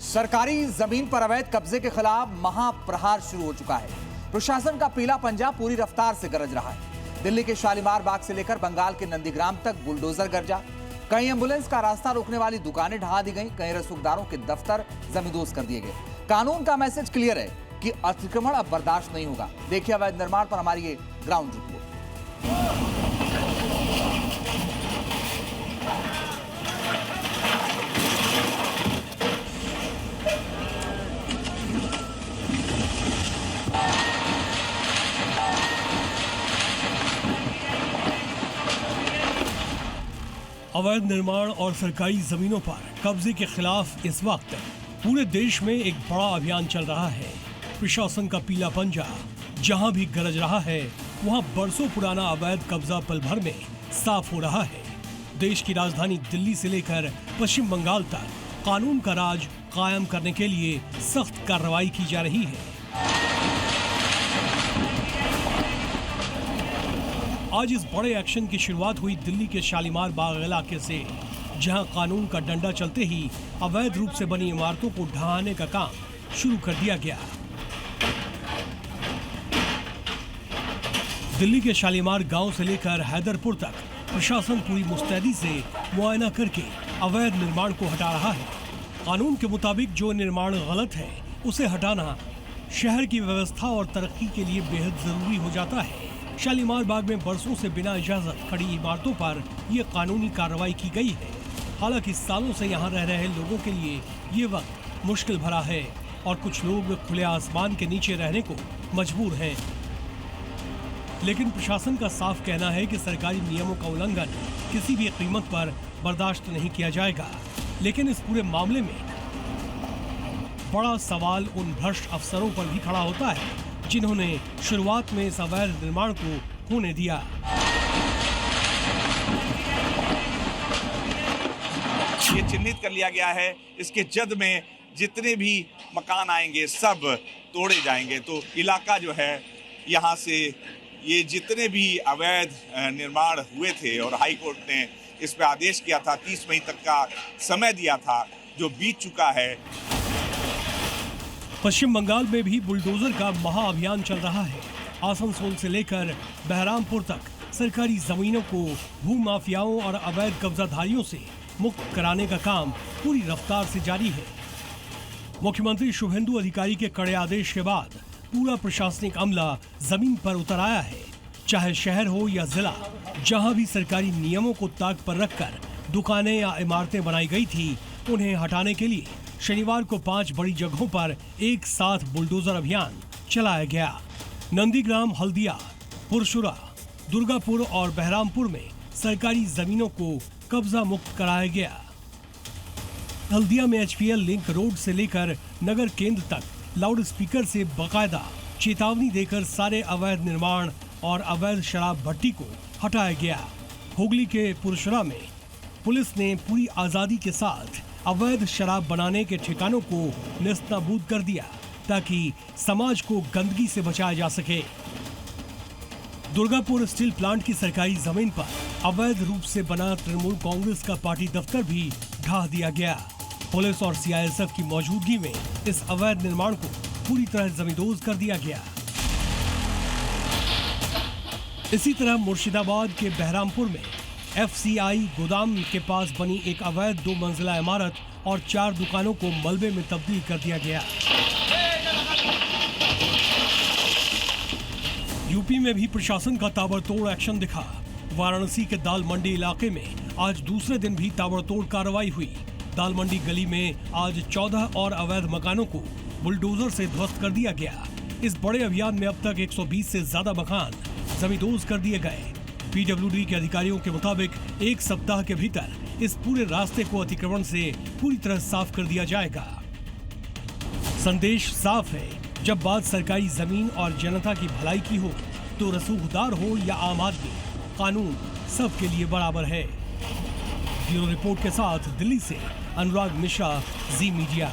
सरकारी जमीन पर अवैध कब्जे के खिलाफ महाप्रहार शुरू हो चुका है। प्रशासन का पीला पंजा पूरी रफ्तार से गरज रहा है। दिल्ली के शालीमार बाग से लेकर बंगाल के नंदीग्राम तक बुलडोजर गरजा। कई एम्बुलेंस का रास्ता रोकने वाली दुकानें ढहा दी गईं, कई रसूखदारों के दफ्तर जमींदोज कर दिए गए। कानून का मैसेज क्लियर है कि अतिक्रमण अब बर्दाश्त नहीं होगा। देखिए अवैध निर्माण पर हमारी ये ग्राउंड रिपोर्ट। अवैध निर्माण और सरकारी जमीनों पर कब्जे के खिलाफ इस वक्त पूरे देश में एक बड़ा अभियान चल रहा है। प्रशासन का पीला पंजा जहां भी गरज रहा है, वहां बरसों पुराना अवैध कब्जा पल भर में साफ हो रहा है। देश की राजधानी दिल्ली से लेकर पश्चिम बंगाल तक कानून का राज कायम करने के लिए सख्त कार्रवाई की जा रही है। आज इस बड़े एक्शन की शुरुआत हुई दिल्ली के शालीमार बाग इलाके से, जहां कानून का डंडा चलते ही अवैध रूप से बनी इमारतों को ढहाने का काम शुरू कर दिया गया। दिल्ली के शालीमार गांव से लेकर हैदरपुर तक प्रशासन पूरी मुस्तैदी से मुआयना करके अवैध निर्माण को हटा रहा है। कानून के मुताबिक जो निर्माण गलत है, उसे हटाना शहर की व्यवस्था और तरक्की के लिए बेहद जरूरी हो जाता है। शालीमार बाग में बरसों से बिना इजाजत खड़ी इमारतों पर यह कानूनी कार्रवाई की गई है। हालांकि सालों से यहाँ रह रहे लोगों के लिए ये वक्त मुश्किल भरा है और कुछ लोग खुले आसमान के नीचे रहने को मजबूर हैं। लेकिन प्रशासन का साफ कहना है कि सरकारी नियमों का उल्लंघन किसी भी कीमत पर बर्दाश्त नहीं किया जाएगा। लेकिन इस पूरे मामले में बड़ा सवाल उन भ्रष्ट अफसरों पर भी खड़ा होता है जिन्होंने शुरुआत में इस अवैध निर्माण को होने दिया। ये चिन्हित कर लिया गया है, इसके जद में जितने भी मकान आएंगे सब तोड़े जाएंगे। तो इलाका जो है, यहाँ से ये जितने भी अवैध निर्माण हुए थे और हाई कोर्ट ने इस पे आदेश किया था, 30 मई तक का समय दिया था, जो बीत चुका है। पश्चिम बंगाल में भी बुलडोजर का महाअभियान चल रहा है। आसनसोल से लेकर बहरामपुर तक सरकारी जमीनों को भूमाफियाओं और अवैध कब्जाधारियों से मुक्त कराने का काम पूरी रफ्तार से जारी है। मुख्यमंत्री शुभेंदु अधिकारी के कड़े आदेश के बाद पूरा प्रशासनिक अमला जमीन पर उतर आया है। चाहे शहर हो या जिला, जहां भी सरकारी नियमों को ताक पर रखकर दुकानें या इमारतें बनाई गई थी, उन्हें हटाने के लिए शनिवार को 5 बड़ी जगहों पर एक साथ बुलडोजर अभियान चलाया गया। नंदीग्राम, हल्दिया, पुरशुरा, दुर्गापुर और बहरामपुर में सरकारी जमीनों को कब्जा मुक्त कराया गया। हल्दिया में HPL लिंक रोड से लेकर नगर केंद्र तक लाउड स्पीकर से बाकायदा चेतावनी देकर सारे अवैध निर्माण और अवैध शराब भट्टी को हटाया गया। हुगली के पुरशुरा में पुलिस ने पूरी आजादी के साथ अवैध शराब बनाने के ठिकानों को नेस्तनाबूद कर दिया ताकि समाज को गंदगी से बचाया जा सके। दुर्गापुर स्टील प्लांट की सरकारी जमीन पर अवैध रूप से बना तृणमूल कांग्रेस का पार्टी दफ्तर भी ढा दिया गया। पुलिस और CISF की मौजूदगी में इस अवैध निर्माण को पूरी तरह जमींदोज कर दिया गया। इसी तरह मुर्शिदाबाद के बहरामपुर में FCI गोदाम के पास बनी एक अवैध 2 मंजिला इमारत और 4 दुकानों को मलबे में तब्दील कर दिया गया। यूपी में भी प्रशासन का ताबड़तोड़ एक्शन दिखा। वाराणसी के दाल मंडी इलाके में आज दूसरे दिन भी ताबड़तोड़ कार्रवाई हुई। दाल मंडी गली में आज 14 और अवैध मकानों को बुलडोजर से ध्वस्त कर दिया गया। इस बड़े अभियान में अब तक 120 से ज्यादा मकान जमींदोज कर दिए गए। PWD के अधिकारियों के मुताबिक एक सप्ताह के भीतर इस पूरे रास्ते को अतिक्रमण से पूरी तरह साफ कर दिया जाएगा। संदेश साफ है, जब बात सरकारी जमीन और जनता की भलाई की हो, तो रसूखदार हो या आम आदमी, कानून सबके लिए बराबर है। ब्यूरो रिपोर्ट के साथ दिल्ली से अनुराग मिश्रा, जी मीडिया।